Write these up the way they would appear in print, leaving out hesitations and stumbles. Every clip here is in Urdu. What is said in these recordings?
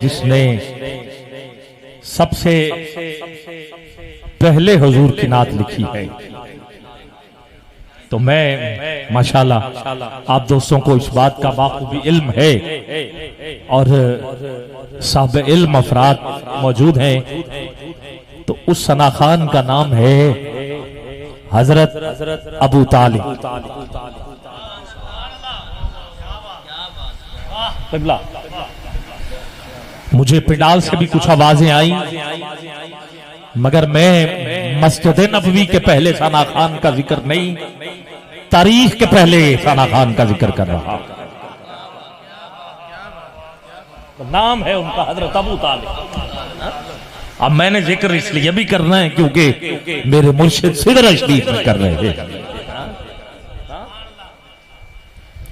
جس نے سب سے پہلے حضور کی نعت لکھی ہے، تو میں ماشاءاللہ آپ دوستوں کو اس بات کا بخوبی علم ہے اور صاحب علم افراد موجود ہیں، تو اس ثنا خان کا نام ہے حضرت ابو طالب۔ مجھے پنڈال سے بھی کچھ آوازیں آئیں، مگر میں مسجد نبوی کے پہلے ثنا خان کا ذکر نہیں، تاریخ کے پہلے ثنا خان کا ذکر کر رہا۔ نام ہے ان کا حضرت ابو طالب۔ اب میں نے ذکر اس لیے بھی کرنا ہے کیونکہ میرے مرشد سدرہ شریف میں کر رہے ہیں۔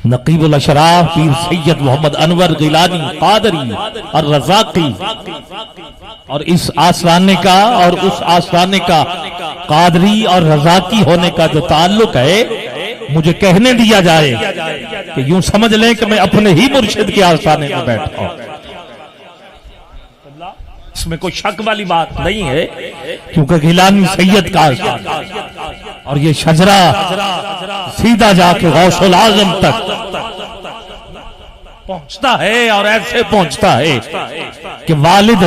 نقیب الاشراف پیر سید محمد انور گیلانی قادری اور رزاقی، اور اس آستانے کا اور اس آستانے کا قادری اور رزاقی ہونے کا جو تعلق ہے، مجھے کہنے دیا جائے کہ یوں سمجھ لیں کہ میں اپنے ہی مرشد کے آستانے میں بیٹھا ہوں۔ اس میں کوئی شک والی بات نہیں ہے، کیونکہ گیلانی سید کا اور یہ شجرہ سیدھا جا کے غوث العظم تک پہنچتا ہے، اور ایسے پہنچتا ہے کہ والد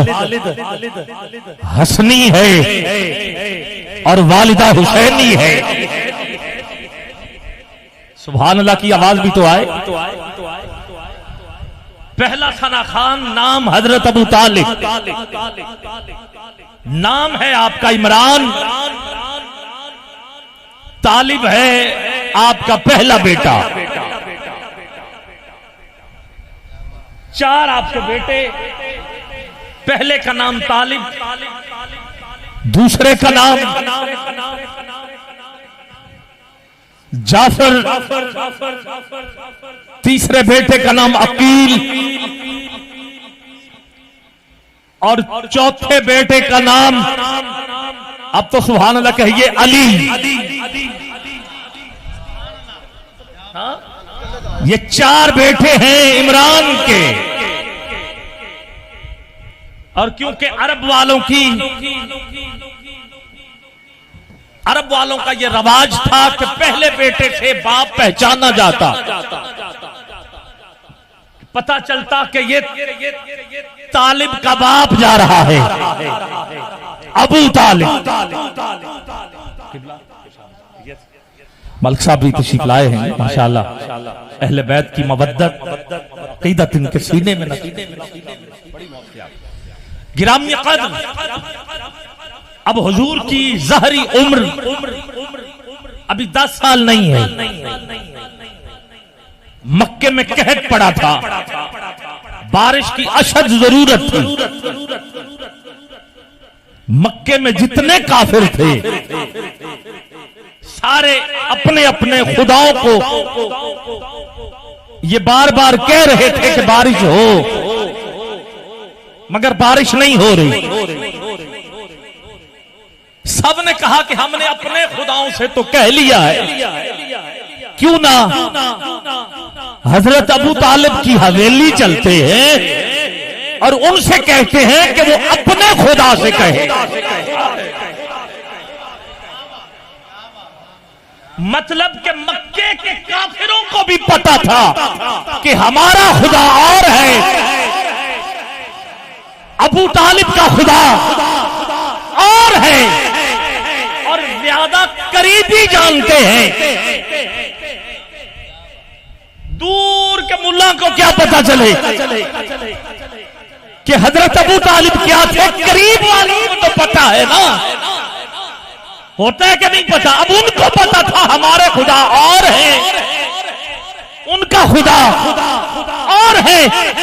حسنی ہے اور والدہ حسینی ہے۔ سبحان اللہ کی آواز بھی تو آئے۔ پہلا ثنا خان نام حضرت ابو طالب، نام ہے آپ کا عمران، طالب ہے آپ کا پہلا بیٹا۔ 4 آپ کے بیٹے، پہلے کا نام طالب، دوسرے کا نام جعفر، تیسرے بیٹے کا نام عقیل، اور چوتھے بیٹے کا نام، اب تو سبحان اللہ کہیے، علی۔ یہ 4 بیٹے ہیں عمران کے، اور کیونکہ عرب والوں کا یہ رواج تھا کہ پہلے بیٹے سے باپ پہچانا جاتا، پتا چلتا کہ یہ طالب کا باپ جا رہا ہے، ابو طالب۔ ملک صاحب بھی تشریف لائے ہیں ماشاءاللہ، اہل بیت کی مودت عقیدت ان کے سینے میں گرامی قدر۔ اب حضور کی ظاہری عمر ابھی 10 سال نہیں ہے، مکے میں قحط پڑا تھا، بارش کی اشد ضرورت تھی، مکے میں جتنے کافر تھے سارے اپنے اپنے خداؤں کو یہ بار بار کہہ رہے تھے کہ بارش ہو، مگر بارش نہیں ہو رہی۔ سب نے کہا کہ ہم نے اپنے خداؤں سے تو کہہ لیا ہے، کیوں نہ حضرت ابو طالب کی حویلی چلتے ہیں اور ان سے کہتے ہیں کہ وہ اپنے خدا سے کہے۔ مطلب کہ مکے کے کافروں کو بھی پتا تھا کہ ہمارا خدا اور ہے، ابو طالب کا خدا اور ہے، اور زیادہ قریبی جانتے ہیں۔ دور کے ملا کو کیا پتا چلے کہ حضرت ابو طالب کیا تھے، قریب والوں کو تو پتا ہے نا، ہوتا ہے کہ نہیں پتا؟ اب ان کو پتا تھا ہمارے خدا اور ہیں، ان کا خدا اور ہے،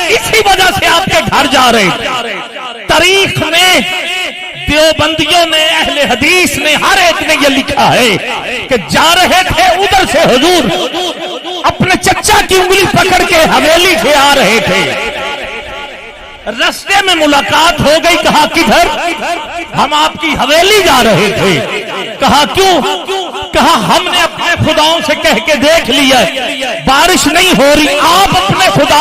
اسی وجہ سے آپ کے گھر جا رہے۔ تاریخ میں دیوبندیوں نے، اہل حدیث نے، ہر ایک نے یہ لکھا ہے کہ جا رہے تھے ادھر سے حضور اپنے چچا کی انگلی پکڑ کے حویلی سے آ رہے تھے، رستے میں ملاقات ہو گئی، کہا کدھر؟ ہم آپ کی حویلی جا رہے تھے۔ کہا کیوں؟ کہا ہم نے اپنے خداؤں سے کہہ کے دیکھ لیا، بارش نہیں ہو رہی، آپ اپنے خدا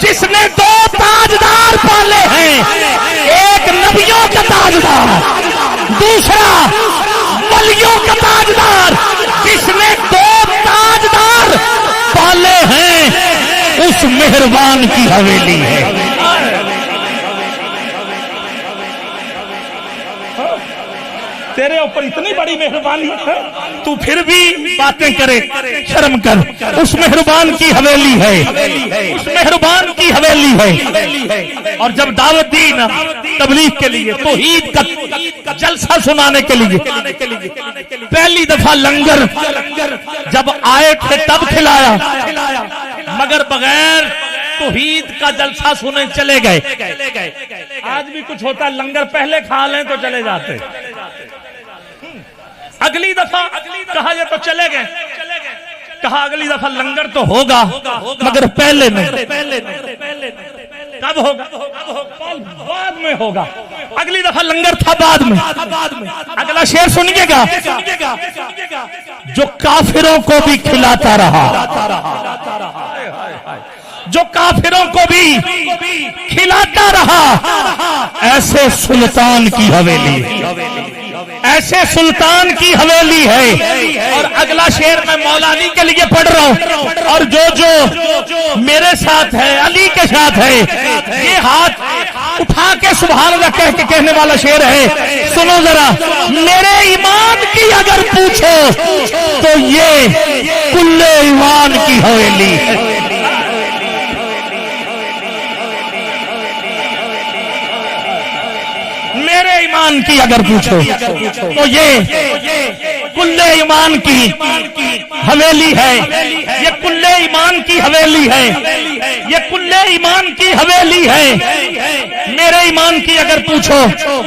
جس نے دو تاجدار پالے ہیں، ایک نبیوں کا تاجدار، دوسرا ولیوں کا تاجدار۔ جس نے دو تاجدار پالے ہیں اس مہربان کی حویلی ہے۔ تیرے اوپر اتنی بڑی مہربانی ہے، تو پھر بھی باتیں کرے، شرم کر۔ اس مہربان کی حویلی ہے، اس مہربان کی حویلی ہے۔ اور جب دعوت دی نا تبلیغ کے لیے، توحید کا جلسہ سنانے کے لیے، پہلی دفعہ لنگر جب آئے تھے تب کھلایا، مگر بغیر توحید کا جلسہ سنے چلے گئے۔ آج بھی کچھ ہوتا ہے، لنگر پہلے کھا لیں تو چلے جاتے، اگلی دفعہ کہا یہ تو چلے گئے، کہا اگلی دفعہ لنگر تو ہوگا مگر پہلے نہیں۔ کب ہوگا؟ بعد میں ہوگا۔ اگلی دفعہ لنگر تھا بعد میں۔ اگلا شعر سنیے گا، جو کافروں کو بھی کھلاتا رہا، جو کافروں کو بھی کھلاتا رہا، ایسے سلطان کی حویلی ہے، ایسے سلطان کی حویلی ہے۔ اور اگلا شعر میں مولا علی کے لیے پڑھ رہا ہوں، اور جو میرے ساتھ ہے، علی کے ساتھ ہے، یہ ہاتھ اٹھا کے سبحان اللہ کہہ کے کہنے والا شعر ہے۔ سنو ذرا، میرے ایمان کی اگر پوچھو تو یہ کل ایمان کی حویلی ہے۔ میرے ایمان کی اگر پوچھو تو یہ کل ایمان کی حویلی ہے، یہ کل ایمان کی حویلی ہے، یہ کل ایمان کی حویلی ہے۔ میرے ایمان کی اگر پوچھو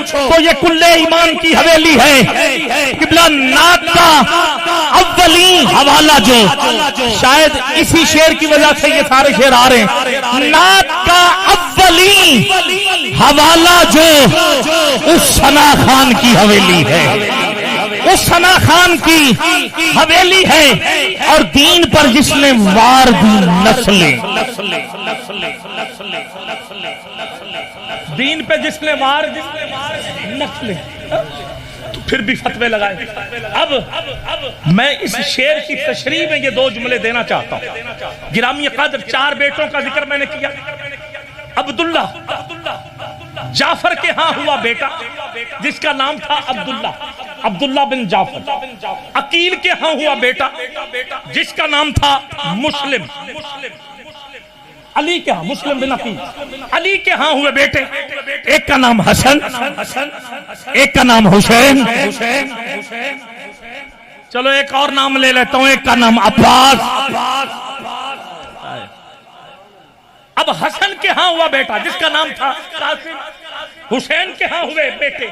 تو یہ کل ایمان کی حویلی ہے۔ قبلہ نعت کا اولین حوالہ جو شاید اسی شعر کی وجہ سے یہ سارے شعر آ رہے ہیں، نعت کا اولین حوالہ جو اس ثنا خان کی حویلی ہے، اس ثنا خان کی حویلی ہے۔ اور دین پر جس نے وار دی نسلیں، دین پہ جس نے وار نسلیں، تو پھر بھی فتوے لگائے۔ اب میں اس شعر کی تشریح میں یہ دو جملے دینا چاہتا ہوں۔ گرامی قدر، 4 بیٹوں کا ذکر میں نے کیا۔ عبداللہ، جعفر کے ہاں ہوا بیٹا جس کا نام تھا عبداللہ، عبداللہ بن جعفر۔ عقیل کے ہاں ہوا بیٹا جس کا نام تھا مسلم۔ علی کے ہاں مسلم بن عقیل، علی کے ہاں ہوئے بیٹے، ایک کا نام حسن، ایک کا نام حسین۔ چلو ایک اور نام لے لیتا ہوں، ایک کا نام عباس۔ اب حسن کے ہاں ہوا بیٹا جس کا نام تھا قاسم، حسین کے ہاں ہوئے بیٹے،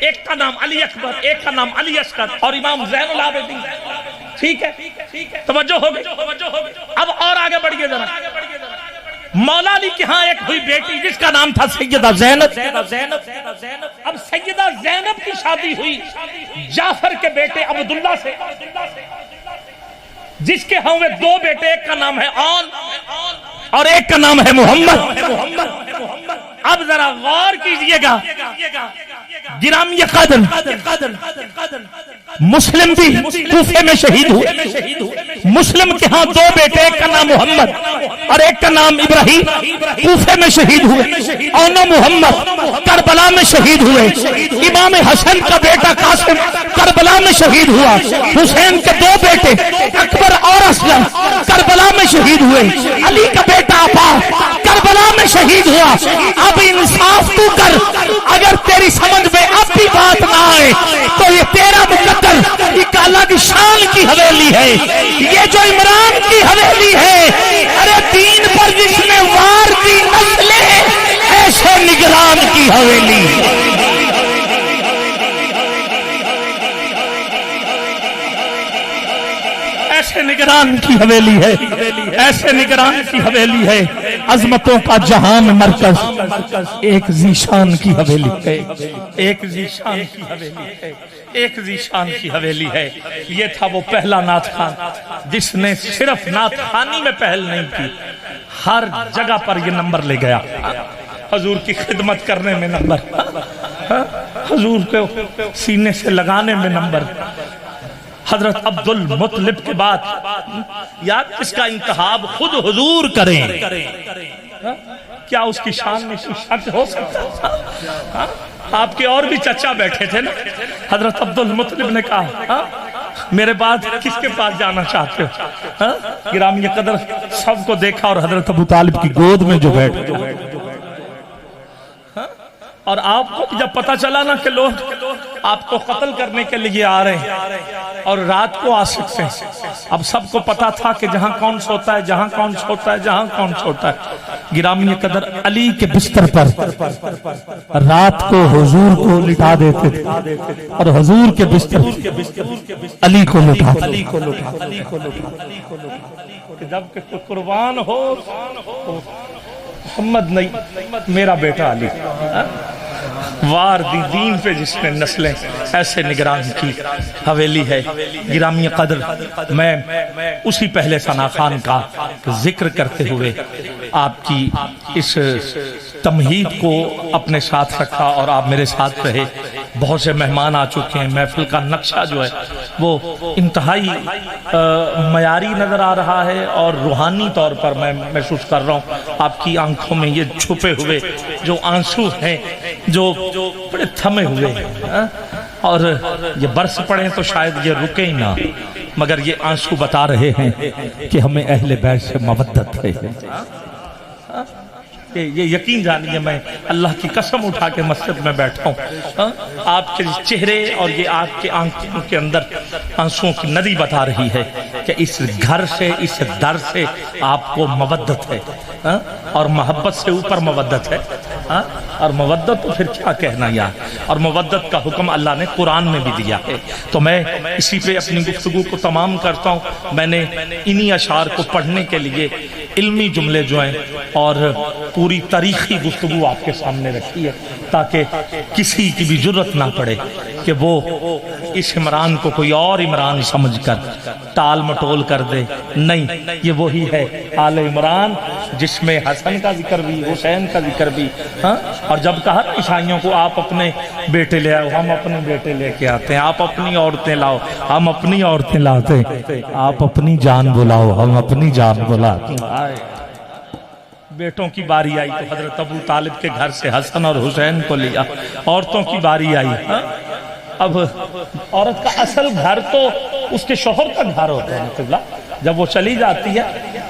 ایک کا نام علی اکبر، ایک کا نام علی اصغر، اور امام زین العابدین۔ ٹھیک ہے، توجہ ہو گئی۔ اب اور آگے بڑھئے ذرا، مولا علی کے ہاں ایک ہوئی بیٹی جس کا نام تھا سیدہ زینب۔ اب سیدہ زینب کی شادی ہوئی جعفر کے بیٹے عبداللہ سے، جس کے ہاں ہوئے 2 بیٹے، ایک کا نام ہے آن اور ایک کا نام ہے محمد۔ اب ذرا غور کیجئے گا، گرامی قدر، مسلم بھی کوفے میں شہید ہوئے۔ مسلم کے ہاں 2 بیٹے، ایک کا نام محمد اور ایک کا نام ابراہیم، کوفے میں شہید ہوئے۔ اونو محمد کربلا میں شہید ہوئے۔ امام حسن کا بیٹا قاسم کربلا میں شہید ہوا۔ حسین کے 2 بیٹے اکبر اور اصغر کربلا میں شہید ہوئے۔ علی کا بیٹا عباس کربلا میں شہید ہوا۔ اب انصاف تو کر، اگر تیری سمجھ میں اب بھی بات نہ آئے تو یہ تیرا مقدر ایک الگ شان کی حویلی ہے، یہ جو عمران کی حویلی ہے۔ ارے دین پر جس نے وار دی نسلیں، ایسے نگران کی حویلی ہے۔ ایسے نگران کی حویلی ہے، ایسے نگران کی حویلی ہے۔ عظمتوں کا جہاں میں مرکز ایک ذیشان کی حویلی ہے، ایک ذیشان کی حویلی ہے، ایک ذیشان کی حویلی ہے۔ یہ تھا وہ پہلا نعت خان جس نے صرف نعت خانی میں پہل نہیں کی، ہر جگہ پر یہ نمبر لے گیا۔ حضور کی خدمت کرنے میں نمبر، حضور کو سینے سے لگانے میں نمبر۔ حضرت عبد المطلب کے بعد یا کس کا انتخاب خود حضور کریں، کیا اس کی شان میں کوئی شک ہو سکتا تھا؟ آپ کے اور بھی چچا بیٹھے تھے نا، حضرت عبد المطلب نے کہا میرے بعد کس کے پاس جانا چاہتے ہو؟ گرامی قدر سب کو دیکھا اور حضرت ابو طالب کی گود میں جو بیٹھے، اور آپ کو جب پتا چلا نا کہ لوگ آپ کو قتل کرنے کے لیے آ رہے ہیں اور رات کو آ سکتے ہیں، اب سب کو پتا تھا کہ جہاں کون سوتا ہے، جہاں کون سوتا ہے، جہاں کون سوتا ہے۔ گرامی قدر علی کے بستر پر رات کو حضور کو لٹا دیتے تھے اور حضور کے بستر علی کو لٹا کہ جب کہ قربان ہو محمد نہیں میرا بیٹا علی، وار دی دین پہ جس نے نسلیں ایسے نگران کی حویلی ہے۔ گرامی قدر میں اسی پہلے ثنا خان کا ذکر کرتے ہوئے آپ کی اس تمہید کو اپنے ساتھ رکھا اور آپ میرے ساتھ رہے۔ بہت سے مہمان آ چکے ہیں، محفل کا نقشہ جو ہے وہ انتہائی معیاری نظر آ رہا ہے اور روحانی طور پر میں محسوس کر رہا ہوں آپ کی آنکھوں میں یہ چھپے ہوئے جو آنسو ہیں جو بڑے تھمے ہوئے ہیں، اور یہ برس پڑیں تو شاید یہ رکے ہی نہ، مگر یہ آنسو بتا رہے ہیں کہ ہمیں اہل بیت سے مودت ہے۔ یہ یقین جانیے میں اللہ کی قسم اٹھا کے مسجد میں بیٹھا ہوں، آپ کے چہرے اور یہ آپ کے آنکھوں کے اندر آنسوؤں کی ندی بتا رہی ہے کہ اس گھر سے، اس در سے آپ کو مودت ہے، اور محبت سے اوپر مودت ہے، اور مودت تو پھر کیا کہنا یار، اور مودت کا حکم اللہ نے قرآن میں بھی دیا ہے۔ تو میں اسی پہ اپنی گفتگو کو تمام کرتا ہوں۔ میں نے انہی اشعار کو پڑھنے کے لیے علمی جملے جو ہیں اور پوری تاریخی گفتگو آپ کے سامنے رکھی ہے تاکہ کسی کی بھی جرت نہ پڑے کہ وہ اس عمران کو کوئی اور عمران سمجھ کر ٹال مٹول کر دے۔ نہیں، یہ وہی ہے آل عمران جس میں حسن کا ذکر بھی، حسین کا ذکر بھی، اور جب کہا عیسائیوں کو آپ اپنے بیٹے لے آؤ، ہم اپنے بیٹے لے کے آتے ہیں، آپ اپنی عورتیں لاؤ، ہم اپنی عورتیں لاتے ہیں، آپ اپنی جان بلاؤ، ہم اپنی جان بلاتے ہیں۔ بیٹوں کی باری آئی تو حضرت ابو طالب کے گھر سے حسن اور حسین کو لیا، عورتوں کی باری آئی، اب عورت کا اصل گھر تو اس کے شوہر کا گھر ہوتا ہے، جب وہ چلی جاتی ہے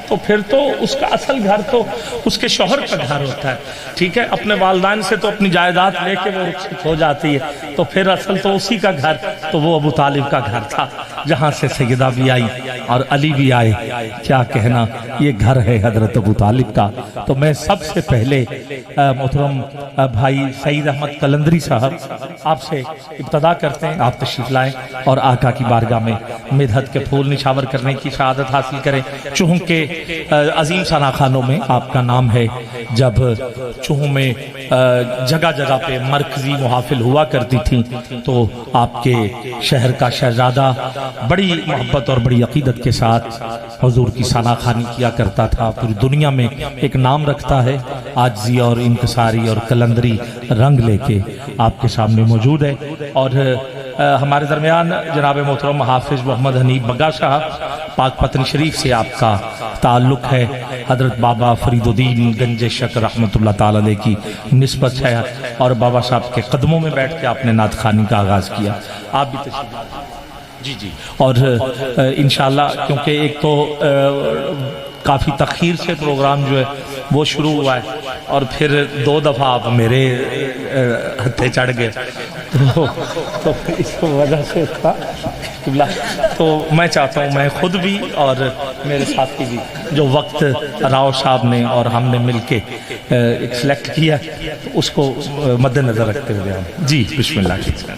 تو پھر تو اس کا اصل گھر تو اس کے شوہر کا گھر ہوتا ہے، ٹھیک ہے، اپنے والدین سے تو اپنی جائیداد لے کے وہ رخصت ہو جاتی ہے تو پھر اصل تو اسی کا گھر، تو وہ ابو طالب کا گھر تھا جہاں سے سیدہ بھی آئی اور علی بھی آئے۔ کیا کہنا، یہ گھر ہے حضرت ابو طالب کا۔ تو میں سب سے پہلے محترم بھائی سعید احمد قلندری صاحب آپ سے ابتدا کرتے ہیں، آپ تشریف لائیں اور آقا کی بارگاہ میں مدحت کے پھول نشاور کرنے کی سعادت حاصل کریں۔ چونکہ عظیم ثنا خانوں میں آپ کا نام ہے، جب چوہوں میں جگہ جگہ پہ مرکزی محافل ہوا کرتی تھیں تو آپ کے شہر کا شہزادہ بڑی محبت اور بڑی عقیدت کے ساتھ حضور کی ثنا خوانی کیا کرتا تھا۔ پوری دنیا میں ایک نام رکھتا ہے، عاجزی اور انکساری اور قلندری رنگ لے کے آپ کے سامنے موجود ہے۔ اور ہمارے درمیان جناب محترم حافظ محمد حنیف بگا صاحب، پاک پتن شریف سے آپ کا تعلق ہے، حضرت بابا فرید الدین گنج شک رحمت اللہ تعالیٰ علیہ کی نسبت ہے، اور بابا صاحب کے قدموں میں بیٹھ کے آپ نے نعت خوانی کا آغاز کیا۔ آپ بھی تشریف جی اور انشاءاللہ کیونکہ ایک تو کافی تخیر سے پروگرام جو ہے وہ شروع ہوا ہے اور پھر 2 دفعہ آپ میرے ہتھے چڑھ گئے تو اس وجہ سے تھا، تو میں چاہتا ہوں میں خود بھی اور میرے ساتھی بھی جو وقت راؤ صاحب نے اور ہم نے مل کے سلیکٹ کیا اس کو مد نظر رکھتے ہوئے جی بسم اللہ۔